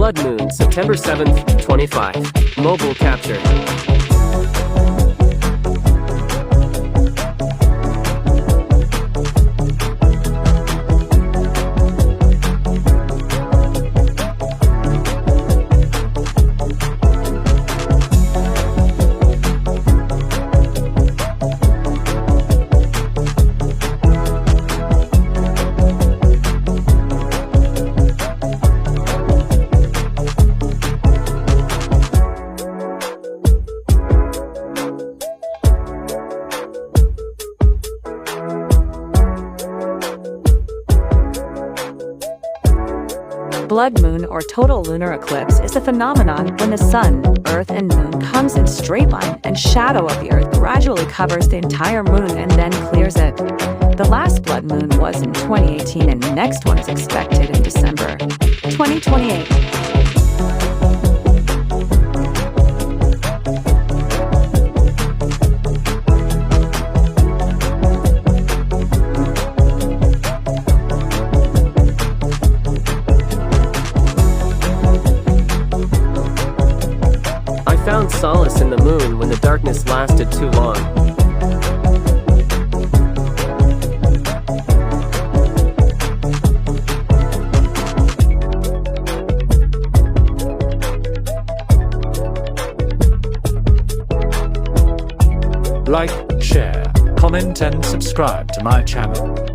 Blood Moon, September 7th, 25. Mobile capture. Blood moon or total lunar eclipse is a phenomenon when the sun, earth, and moon comes in straight line and shadow of the earth gradually covers the entire moon and then clears it. The last blood moon was in 2018 and the next one is expected in December 2028. I found solace in the moon when the darkness lasted too long. Like, share, comment and subscribe to my channel.